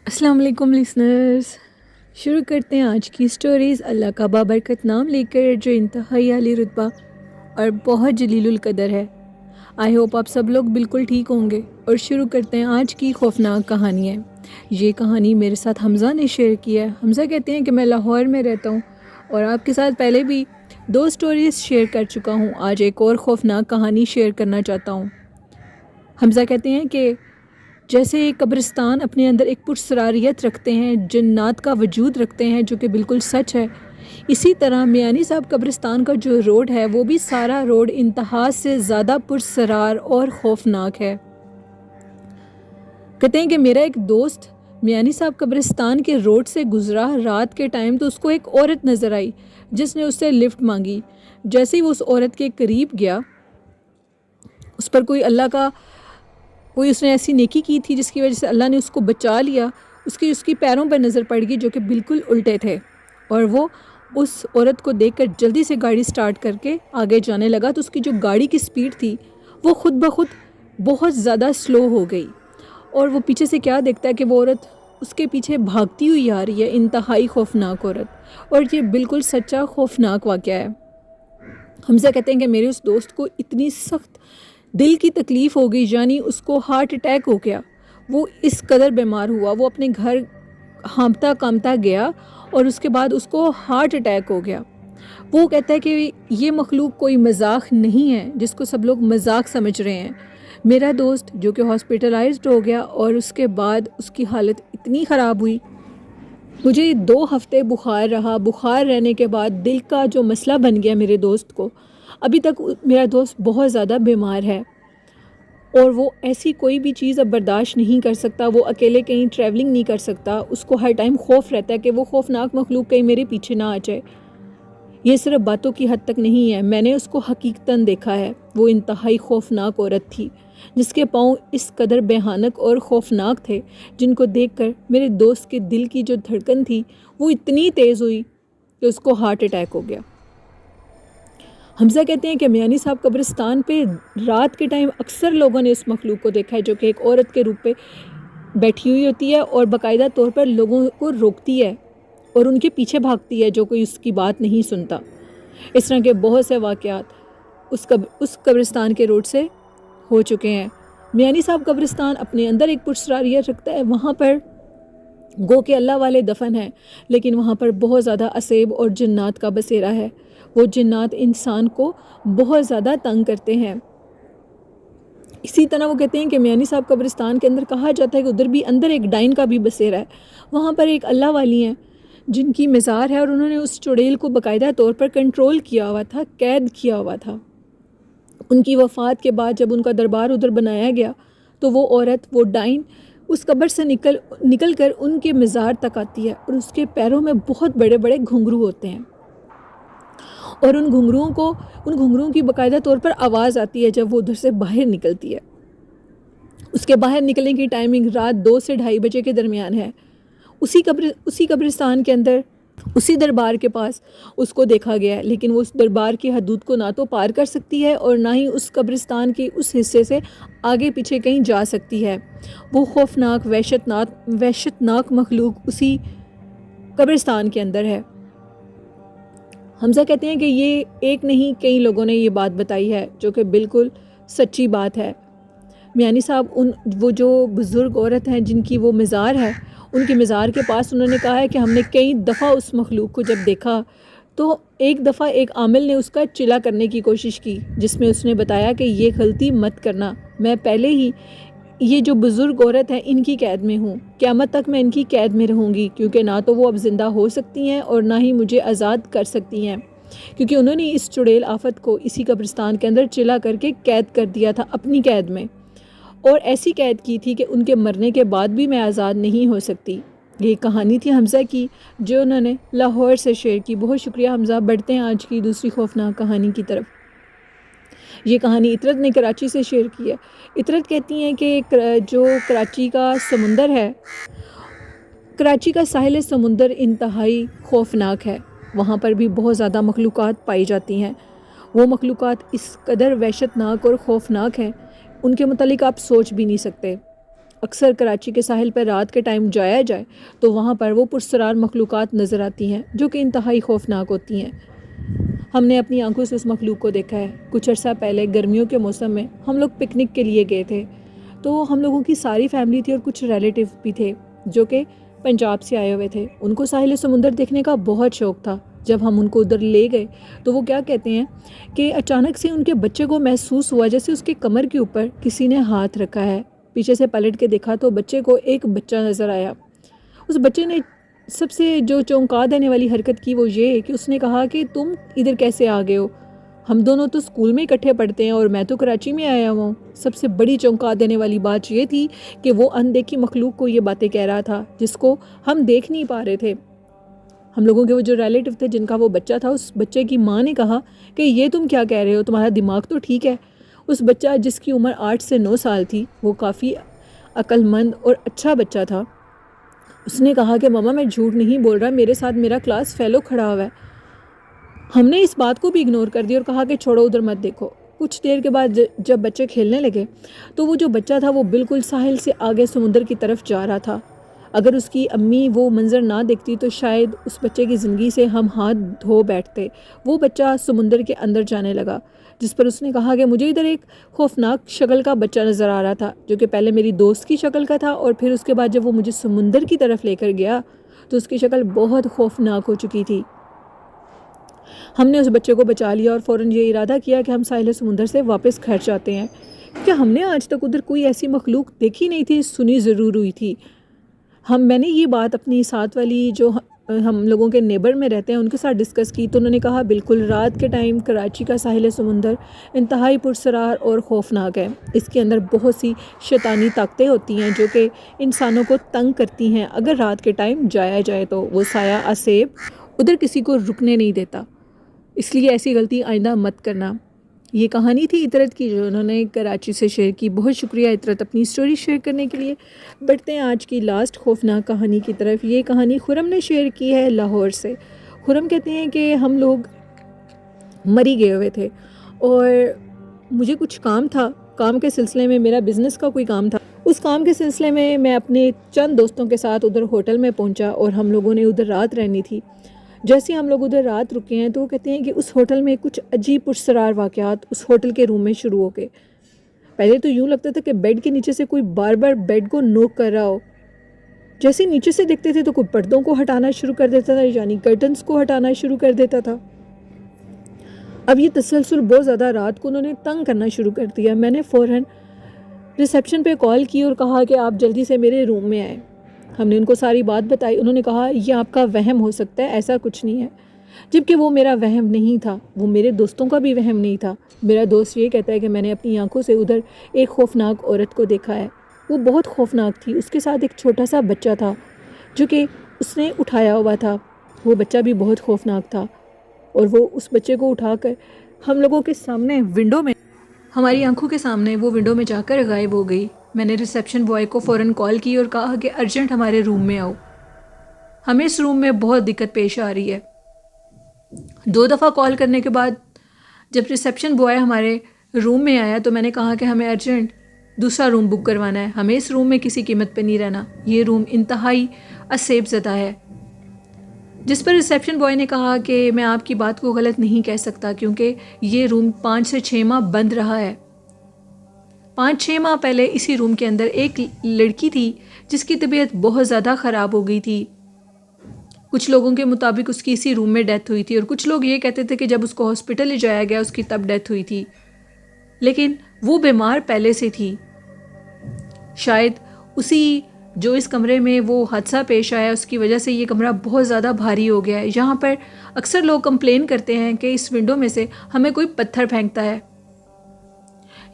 السلام علیکم لسنرز، شروع کرتے ہیں آج کی سٹوریز اللہ کا بابرکت نام لے کر جو انتہائی عالی رتبہ اور بہت جلیل القدر ہے۔ آئی ہوپ آپ سب لوگ بالکل ٹھیک ہوں گے اور شروع کرتے ہیں آج کی خوفناک کہانی ہے۔ یہ کہانی میرے ساتھ حمزہ نے شیئر کی ہے۔ حمزہ کہتے ہیں کہ میں لاہور میں رہتا ہوں اور آپ کے ساتھ پہلے بھی 2 سٹوریز شیئر کر چکا ہوں، آج ایک اور خوفناک کہانی شیئر کرنا چاہتا ہوں۔ حمزہ کہتے ہیں کہ جیسے قبرستان اپنے اندر ایک پرسراریت رکھتے ہیں، جنات کا وجود رکھتے ہیں جو کہ بالکل سچ ہے، اسی طرح میانی صاحب قبرستان کا جو روڈ ہے وہ بھی سارا روڈ انتہا سے زیادہ پرسرار اور خوفناک ہے۔ کہتے ہیں کہ میرا ایک دوست میانی صاحب قبرستان کے روڈ سے گزرا رات کے ٹائم، تو اس کو ایک عورت نظر آئی جس نے اس سے لفٹ مانگی۔ جیسے ہی وہ اس عورت کے قریب گیا، اس پر کوئی اس نے ایسی نیکی کی تھی جس کی وجہ سے اللہ نے اس کو بچا لیا۔ اس کی پیروں پر نظر پڑ گئی جو کہ بالکل الٹے تھے، اور وہ اس عورت کو دیکھ کر جلدی سے گاڑی سٹارٹ کر کے آگے جانے لگا، تو اس کی جو گاڑی کی سپیڈ تھی وہ خود بخود بہت زیادہ سلو ہو گئی، اور وہ پیچھے سے کیا دیکھتا ہے کہ وہ عورت اس کے پیچھے بھاگتی ہوئی آ رہی ہے، انتہائی خوفناک عورت، اور یہ بالکل سچا خوفناک واقعہ ہے۔ حمزہ کہتے ہیں کہ میرے اس دوست کو اتنی سخت دل کی تکلیف ہو گئی، یعنی اس کو ہارٹ اٹیک ہو گیا، وہ اس قدر بیمار ہوا، وہ اپنے گھر ہانپتا کامتا گیا اور اس کے بعد اس کو ہارٹ اٹیک ہو گیا۔ وہ کہتا ہے کہ یہ مخلوق کوئی مذاق نہیں ہے جس کو سب لوگ مذاق سمجھ رہے ہیں۔ میرا دوست جو کہ ہاسپٹلائزڈ ہو گیا اور اس کے بعد اس کی حالت اتنی خراب ہوئی، مجھے 2 ہفتے بخار رہا۔ بخار رہنے کے بعد دل کا جو مسئلہ بن گیا میرے دوست کو، ابھی تک میرا دوست بہت زیادہ بیمار ہے، اور وہ ایسی کوئی بھی چیز اب برداشت نہیں کر سکتا۔ وہ اکیلے کہیں ٹریولنگ نہیں کر سکتا، اس کو ہر ٹائم خوف رہتا ہے کہ وہ خوفناک مخلوق کہیں میرے پیچھے نہ آ جائے۔ یہ صرف باتوں کی حد تک نہیں ہے، میں نے اس کو حقیقتاً دیکھا ہے۔ وہ انتہائی خوفناک عورت تھی جس کے پاؤں اس قدر بھیانک اور خوفناک تھے، جن کو دیکھ کر میرے دوست کے دل کی جو دھڑکن تھی وہ اتنی تیز ہوئی کہ اس کو ہارٹ اٹیک ہو گیا۔ حمزہ کہتے ہیں کہ میانی صاحب قبرستان پہ رات کے ٹائم اکثر لوگوں نے اس مخلوق کو دیکھا ہے جو کہ ایک عورت کے روپ پہ بیٹھی ہوئی ہوتی ہے اور باقاعدہ طور پر لوگوں کو روکتی ہے اور ان کے پیچھے بھاگتی ہے جو کوئی اس کی بات نہیں سنتا۔ اس طرح کے بہت سے واقعات اس قبرستان کے روڈ سے ہو چکے ہیں۔ میانی صاحب قبرستان اپنے اندر ایک پرسراریت رکھتا ہے، وہاں پر گو کہ اللہ والے دفن ہیں، لیکن وہاں پر بہت زیادہ عصیب اور جنات کا بسیرا ہے۔ وہ جنات انسان کو بہت زیادہ تنگ کرتے ہیں۔ اسی طرح وہ کہتے ہیں کہ میانی صاحب قبرستان کے اندر کہا جاتا ہے کہ ادھر بھی اندر ایک ڈائن کا بھی بسیرا ہے۔ وہاں پر ایک اللہ والی ہیں جن کی مزار ہے، اور انہوں نے اس چڑیل کو باقاعدہ طور پر کنٹرول کیا ہوا تھا، قید کیا ہوا تھا۔ ان کی وفات کے بعد جب ان کا دربار ادھر بنایا گیا تو وہ عورت، وہ ڈائن، اس قبر سے نکل کر ان کے مزار تک آتی ہے، اور اس کے پیروں میں بہت بڑے بڑے گھنگرو ہوتے ہیں، اور ان گھنگروؤں کی باقاعدہ طور پر آواز آتی ہے جب وہ ادھر سے باہر نکلتی ہے۔ اس کے باہر نکلنے کی ٹائمنگ رات 2 سے 2:30 بجے کے درمیان ہے۔ اسی قبرستان کے اندر، اسی دربار کے پاس اس کو دیکھا گیا ہے، لیکن وہ اس دربار کی حدود کو نہ تو پار کر سکتی ہے اور نہ ہی اس قبرستان کے اس حصے سے آگے پیچھے کہیں جا سکتی ہے۔ وہ خوفناک وحشتناک مخلوق اسی قبرستان کے اندر ہے۔ حمزہ کہتے ہیں کہ یہ ایک نہیں کئی لوگوں نے یہ بات بتائی ہے جو کہ بالکل سچی بات ہے۔ میانی صاحب وہ جو بزرگ عورت ہیں جن کی وہ مزار ہے، ان کی مزار کے پاس انہوں نے کہا ہے کہ ہم نے کئی دفعہ اس مخلوق کو جب دیکھا تو ایک دفعہ ایک عامل نے اس کا چلا کرنے کی کوشش کی، جس میں اس نے بتایا کہ یہ غلطی مت کرنا، میں پہلے ہی یہ جو بزرگ عورت ہے ان کی قید میں ہوں، قیامت تک میں ان کی قید میں رہوں گی، کیونکہ نہ تو وہ اب زندہ ہو سکتی ہیں اور نہ ہی مجھے آزاد کر سکتی ہیں، کیونکہ انہوں نے اس چڑیل آفت کو اسی قبرستان کے اندر چلا کر کے قید کر دیا تھا اپنی قید میں، اور ایسی قید کی تھی کہ ان کے مرنے کے بعد بھی میں آزاد نہیں ہو سکتی۔ یہ کہانی تھی حمزہ کی جو انہوں نے لاہور سے شیئر کی۔ بہت شکریہ حمزہ۔ بڑھتے ہیں آج کی دوسری خوفناک کہانی کی طرف۔ یہ کہانی اطرت نے کراچی سے شیئر کی ہے۔ اطرت کہتی ہیں کہ جو کراچی کا سمندر ہے، کراچی کا ساحل سمندر انتہائی خوفناک ہے، وہاں پر بھی بہت زیادہ مخلوقات پائی جاتی ہیں۔ وہ مخلوقات اس قدر وحشتناک اور خوفناک ہیں، ان کے متعلق آپ سوچ بھی نہیں سکتے۔ اکثر کراچی کے ساحل پر رات کے ٹائم جایا جائے تو وہاں پر وہ پرسرار مخلوقات نظر آتی ہیں جو کہ انتہائی خوفناک ہوتی ہیں۔ ہم نے اپنی آنکھوں سے اس مخلوق کو دیکھا ہے۔ کچھ عرصہ پہلے گرمیوں کے موسم میں ہم لوگ پکنک کے لیے گئے تھے، تو ہم لوگوں کی ساری فیملی تھی اور کچھ ریلیٹیو بھی تھے جو کہ پنجاب سے آئے ہوئے تھے۔ ان کو ساحل سمندر دیکھنے کا بہت شوق تھا۔ جب ہم ان کو ادھر لے گئے تو وہ کیا کہتے ہیں کہ اچانک سے ان کے بچے کو محسوس ہوا جیسے اس کے کمر کے اوپر کسی نے ہاتھ رکھا ہے۔ پیچھے سے پلٹ کے دیکھا تو بچے کو ایک بچہ نظر آیا۔ اس بچے نے سب سے جو چونکا دینے والی حرکت کی وہ یہ کہ اس نے کہا کہ تم ادھر کیسے آ گئے ہو؟ ہم دونوں تو اسکول میں اکٹھے پڑھتے ہیں اور میں تو کراچی میں آیا ہوں۔ سب سے بڑی چونکا دینے والی بات یہ تھی کہ وہ اندیکھی مخلوق کو یہ باتیں کہہ رہا تھا جس کو ہم دیکھ نہیں پا رہے تھے۔ ہم لوگوں کے وہ جو ریلیٹیو تھے جن کا وہ بچہ تھا، اس بچے کی ماں نے کہا کہ یہ تم کیا کہہ رہے ہو، تمہارا دماغ تو ٹھیک ہے؟ اس بچہ جس کی عمر 8 سے 9 سال تھی، وہ کافی عقل مند اور اچھا بچہ تھا۔ اس نے کہا کہ ماما میں جھوٹ نہیں بول رہا، میرے ساتھ میرا کلاس فیلو کھڑا ہوا ہے۔ ہم نے اس بات کو بھی اگنور کر دیا اور کہا کہ چھوڑو ادھر مت دیکھو۔ کچھ دیر کے بعد جب بچے کھیلنے لگے تو وہ جو بچہ تھا وہ بالکل ساحل سے آگے سمندر کی طرف جا رہا تھا۔ اگر اس کی امی وہ منظر نہ دیکھتی تو شاید اس بچے کی زندگی سے ہم ہاتھ دھو بیٹھتے۔ وہ بچہ سمندر کے اندر جانے لگا، جس پر اس نے کہا کہ مجھے ادھر ایک خوفناک شکل کا بچہ نظر آ رہا تھا جو کہ پہلے میری دوست کی شکل کا تھا، اور پھر اس کے بعد جب وہ مجھے سمندر کی طرف لے کر گیا تو اس کی شکل بہت خوفناک ہو چکی تھی۔ ہم نے اس بچے کو بچا لیا اور فوراً یہ ارادہ کیا کہ ہم ساحل سمندر سے واپس گھر جاتے ہیں، کیونکہ ہم نے آج تک ادھر کوئی ایسی مخلوق دیکھی نہیں تھی، سنی ضرور ہوئی تھی۔ میں نے یہ بات اپنی ساتھ والی جو ہم لوگوں کے نیبر میں رہتے ہیں ان کے ساتھ ڈسکس کی تو انہوں نے کہا بالکل رات کے ٹائم کراچی کا ساحل سمندر انتہائی پرسرار اور خوفناک ہے۔ اس کے اندر بہت سی شیطانی طاقتیں ہوتی ہیں جو کہ انسانوں کو تنگ کرتی ہیں۔ اگر رات کے ٹائم جایا جائے تو وہ سایہ آسیب ادھر کسی کو رکنے نہیں دیتا، اس لیے ایسی غلطی آئندہ مت کرنا۔ یہ کہانی تھی عطرت کی جو انہوں نے کراچی سے شیئر کی۔ بہت شکریہ عطرت اپنی سٹوری شیئر کرنے کے لیے۔ بڑھتے ہیں آج کی لاسٹ خوفناک کہانی کی طرف۔ یہ کہانی خرم نے شیئر کی ہے لاہور سے۔ خرم کہتے ہیں کہ ہم لوگ مری گئے ہوئے تھے اور مجھے کچھ کام تھا، کام کے سلسلے میں میرا بزنس کا کوئی کام تھا۔ اس کام کے سلسلے میں اپنے چند دوستوں کے ساتھ ادھر ہوٹل میں پہنچا اور ہم لوگوں نے ادھر رات رہنی تھی۔ جیسے ہم لوگ ادھر رات رکے ہیں تو وہ کہتے ہیں کہ اس ہوٹل میں کچھ عجیب پرسرار واقعات اس ہوٹل کے روم میں شروع ہو گئے۔ پہلے تو یوں لگتا تھا کہ بیڈ کے نیچے سے کوئی بار بار بیڈ کو نوک کر رہا ہو۔ جیسے نیچے سے دیکھتے تھے تو کوئی پردوں کو ہٹانا شروع کر دیتا تھا، یعنی کرٹنز کو ہٹانا شروع کر دیتا تھا۔ اب یہ تسلسل بہت زیادہ رات کو انہوں نے تنگ کرنا شروع کر دیا۔ میں نے فوراً ریسیپشن پہ کال کی اور کہا کہ آپ جلدی سے میرے روم میں آئیں۔ ہم نے ان کو ساری بات بتائی۔ انہوں نے کہا یہ آپ کا وہم ہو سکتا ہے، ایسا کچھ نہیں ہے، جبکہ وہ میرا وہم نہیں تھا، وہ میرے دوستوں کا بھی وہم نہیں تھا۔ میرا دوست یہ کہتا ہے کہ میں نے اپنی آنکھوں سے ادھر ایک خوفناک عورت کو دیکھا ہے۔ وہ بہت خوفناک تھی، اس کے ساتھ ایک چھوٹا سا بچہ تھا جو کہ اس نے اٹھایا ہوا تھا۔ وہ بچہ بھی بہت خوفناک تھا اور وہ اس بچے کو اٹھا کر ہم لوگوں کے سامنے ونڈو میں، ہماری آنکھوں کے سامنے وہ ونڈو میں جا کر غائب ہو گئی۔ میں نے ریسیپشن بوائے کو فوراً کال کی اور کہا کہ ارجنٹ ہمارے روم میں آؤ، ہمیں اس روم میں بہت دقت پیش آ رہی ہے۔ 2 دفعہ کال کرنے کے بعد جب ریسیپشن بوائے ہمارے روم میں آیا تو میں نے کہا کہ ہمیں ارجنٹ دوسرا روم بک کروانا ہے، ہمیں اس روم میں کسی قیمت پہ نہیں رہنا، یہ روم انتہائی آسیب زدہ ہے۔ جس پر ریسیپشن بوائے نے کہا کہ میں آپ کی بات کو غلط نہیں کہہ سکتا کیونکہ یہ روم 5 سے 6 ماہ بند رہا ہے۔ 5-6 ماہ پہلے اسی روم کے اندر ایک لڑکی تھی جس کی طبیعت بہت زیادہ خراب ہو گئی تھی۔ کچھ لوگوں کے مطابق اس کی اسی روم میں ڈیتھ ہوئی تھی اور کچھ لوگ یہ کہتے تھے کہ جب اس کو ہاسپٹل لے جایا گیا اس کی تب ڈیتھ ہوئی تھی، لیکن وہ بیمار پہلے سے تھی۔ شاید اسی جو اس کمرے میں وہ حادثہ پیش آیا اس کی وجہ سے یہ کمرہ بہت زیادہ بھاری ہو گیا ہے۔ یہاں پر اکثر لوگ کمپلین کرتے ہیں کہ اس ونڈو میں سے ہمیں کوئی پتھر پھینکتا ہے۔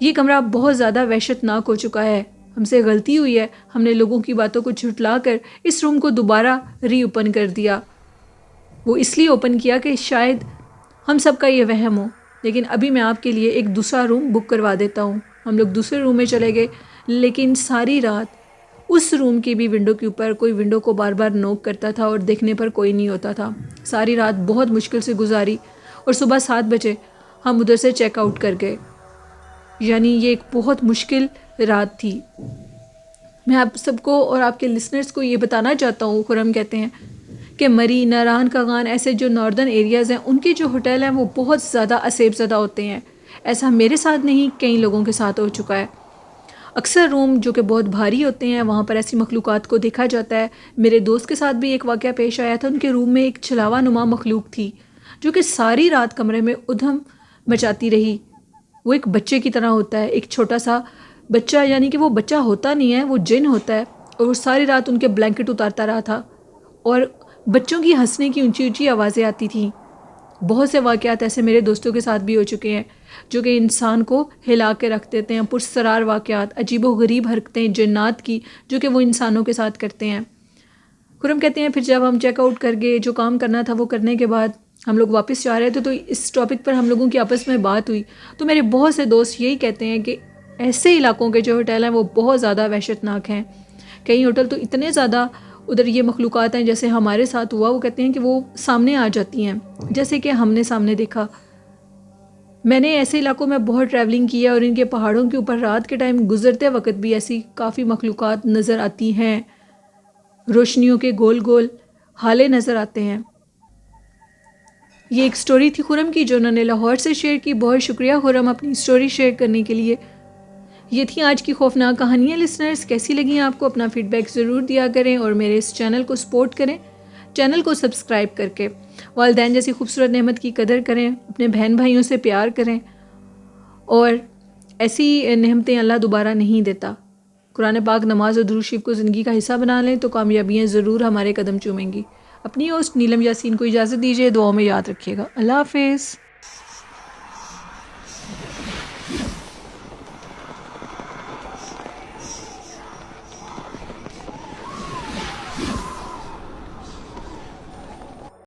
یہ کمرہ بہت زیادہ وحشتناک ہو چکا ہے، ہم سے غلطی ہوئی ہے، ہم نے لوگوں کی باتوں کو جھٹلا کر اس روم کو دوبارہ ری اوپن کر دیا۔ وہ اس لیے اوپن کیا کہ شاید ہم سب کا یہ وہم ہو، لیکن ابھی میں آپ کے لیے ایک دوسرا روم بک کروا دیتا ہوں۔ ہم لوگ دوسرے روم میں چلے گئے، لیکن ساری رات اس روم کی بھی ونڈو کے اوپر کوئی ونڈو کو بار بار نوک کرتا تھا اور دیکھنے پر کوئی نہیں ہوتا تھا۔ ساری رات بہت مشکل سے گزاری اور صبح 7 بجے ہم ادھر سے چیک آؤٹ کر گئے، یعنی یہ ایک بہت مشکل رات تھی۔ میں آپ سب کو اور آپ کے لسنرز کو یہ بتانا چاہتا ہوں، خرم کہتے ہیں کہ مری، ناران کاغان ایسے جو ناردرن ایریاز ہیں ان کے جو ہوٹل ہیں وہ بہت زیادہ اسیب زدہ ہوتے ہیں. ایسا میرے ساتھ نہیں، کئی لوگوں کے ساتھ ہو چکا ہے. اکثر روم جو کہ بہت بھاری ہوتے ہیں وہاں پر ایسی مخلوقات کو دیکھا جاتا ہے. میرے دوست کے ساتھ بھی ایک واقعہ پیش آیا تھا. ان کے روم میں ایک چھلاوا نما مخلوق تھی جو کہ ساری رات کمرے میں ادھم مچاتی رہی. وہ ایک بچے کی طرح ہوتا ہے، ایک چھوٹا سا بچہ، یعنی کہ وہ بچہ ہوتا نہیں ہے، وہ جن ہوتا ہے. اور وہ ساری رات ان کے بلینکٹ اتارتا رہا تھا اور بچوں کی ہنسنے کی اونچی اونچی آوازیں آتی تھیں. بہت سے واقعات ایسے میرے دوستوں کے ساتھ بھی ہو چکے ہیں جو کہ انسان کو ہلا کے رکھ دیتے ہیں. پرسرار واقعات، عجیب و غریب حرکتیں جنات کی جو کہ وہ انسانوں کے ساتھ کرتے ہیں. خرم کہتے ہیں پھر جب ہم چیک آؤٹ کر گئے، جو کام کرنا تھا وہ کرنے کے بعد ہم لوگ واپس جا رہے تھے تو اس ٹاپک پر ہم لوگوں کی آپس میں بات ہوئی. تو میرے بہت سے دوست یہی کہتے ہیں کہ ایسے علاقوں کے جو ہوٹل ہیں وہ بہت زیادہ وحشتناک ہیں. کئی ہوٹل تو اتنے زیادہ ادھر یہ مخلوقات ہیں جیسے ہمارے ساتھ ہوا، وہ کہتے ہیں کہ وہ سامنے آ جاتی ہیں جیسے کہ ہم نے سامنے دیکھا. میں نے ایسے علاقوں میں بہت ٹریولنگ کی ہے اور ان کے پہاڑوں کے اوپر رات کے ٹائم گزرتے وقت بھی ایسی کافی مخلوقات نظر آتی ہیں. روشنیوں کے گول گول ہالے نظر آتے ہیں. یہ ایک سٹوری تھی خرم کی جو انہوں نے لاہور سے شیئر کی. بہت شکریہ خرم اپنی سٹوری شیئر کرنے کے لیے. یہ تھی آج کی خوفناک کہانیاں. لسنرز کیسی لگیں آپ کو؟ اپنا فیڈ بیک ضرور دیا کریں اور میرے اس چینل کو سپورٹ کریں، چینل کو سبسکرائب کر کے. والدین جیسی خوبصورت نعمت کی قدر کریں، اپنے بہن بھائیوں سے پیار کریں، اور ایسی نعمتیں اللہ دوبارہ نہیں دیتا. قرآن پاک، نماز اور درود شریف کو زندگی کا حصہ بنا لیں تو کامیابیاں ضرور ہمارے قدم چومیں گی. اپنی ہوسٹ نیلم یاسین کو اجازت دیجیے. دعاؤں میں یاد رکھیے گا. اللہ حافظ.